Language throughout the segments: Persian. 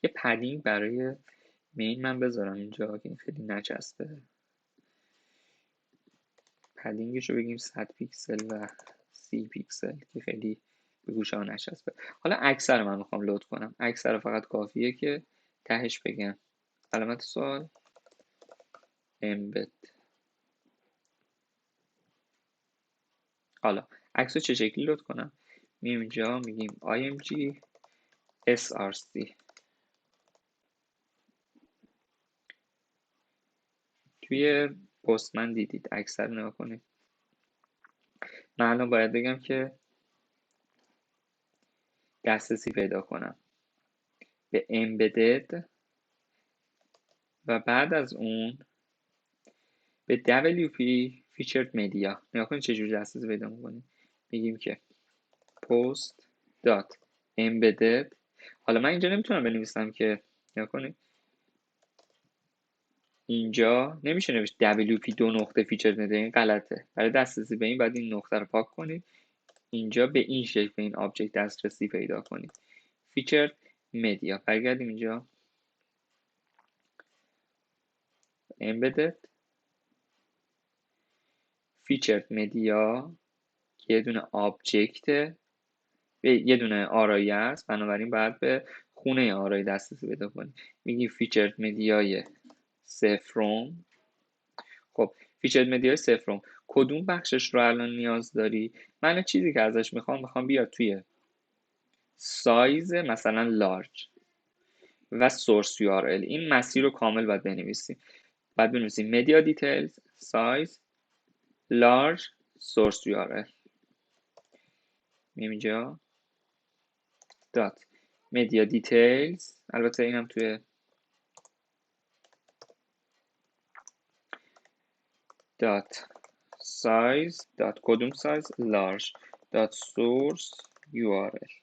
یه پدینگ برای مین من بذارم اینجا که این خیلی نچسبه. پدینگش رو بگیم 100 پیکسل و 30 پیکسل که خیلی به گوشه ها نچسبه. حالا اکثر من میخوام لود کنم. اکثر فقط کافیه که تهش بگم علامت سوال امبد. حالا عکس رو چه شکلی لود کنم؟ میام اینجا میگیم img src. توی پستمن دیدید اکثر نگاه کنید. من الان باید بگم که دسترسی پیدا کنم به embedded و بعد از اون به wp featured media. نگاه کنید چجوری دسترسی پیدا میکنیم. میگیم که post dot embedded. حالا من اینجا نمیتونم بنویسم که نگاه کنید اینجا نمیشه نوشت wp دو نقطه featured media. این غلطه. برای دسترسی به این باید این نقطه رو پاک کنید. اینجا به این شکل به این آبجکت دسترسی پیدا کنید. featured media. برگردیم اینجا embedded featured media که یه دونه آبجکت یه دونه آرایی است، بنابراین باید به خونه آرایی دسترسی پیدا کنید. میگیم featured mediای صفرم. خب featured mediای صفرم کدوم بخشش رو الان نیاز داری؟ من چیزی که ازش میخوام بیاد توی سایز مثلا لارج و سورس URL. این مسیر رو کامل باید بنویسیم. بعد بنویسیم media details size large source URL. میام اینجا dot media details. البته اینم توی dot size dot کدوم سایز large dot source URL.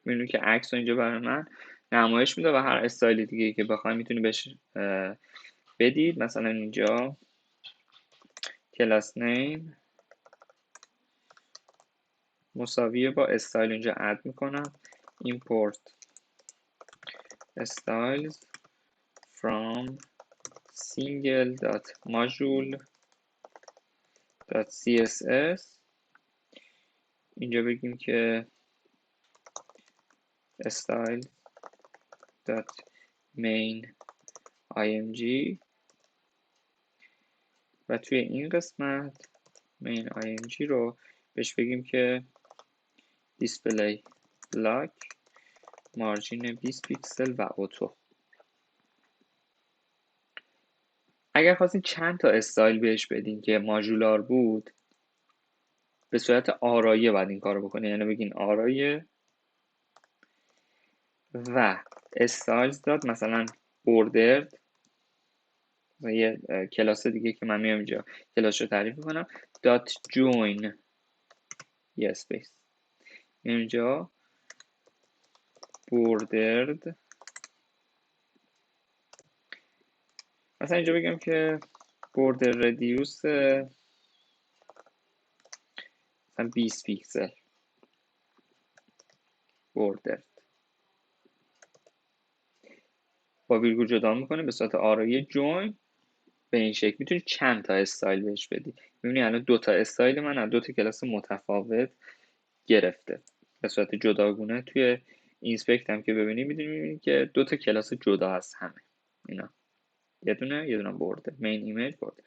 میبینید که عکس رو اینجا برای من نمایش میده و هر استایل دیگه که بخواید میتونی بهش بدید. مثلا اینجا کلاس نیم مساویه با استایل اینجا اد میکنم import styles from single.module.css. اینجا بگیم که style.main.img و توی این قسمت main.img رو بهش بگیم که display block مارجین 20 پیکسل و اوتو. اگر خواستین چند تا استایل بهش بدین که ماژولار بود به صورت آرایه باید این کارو بکنه. یعنی بگین آرایه و استایلز داد مثلا اوردرد و یه کلاس دیگه که من میام اینجا کلاس رو تعریف میکنم دات جوین یه اسپیس میام اینجا اوردرد مثلا اینجا بگم که بوردر ردیوس مثلا 20 پیکسل بوردر با ویرگول جدا میکنه به صورت آرایی جوین. به این شکل میتونی چند تا استایل بهش بدی. میبینی الان دو تا استایل من از دو تا کلاس متفاوت گرفته به صورت جداگونه. توی اینسپکت هم که ببینید میدونید که دو تا کلاس جدا هست همه اینا. یه دونه بورده مین ایمیج بورده.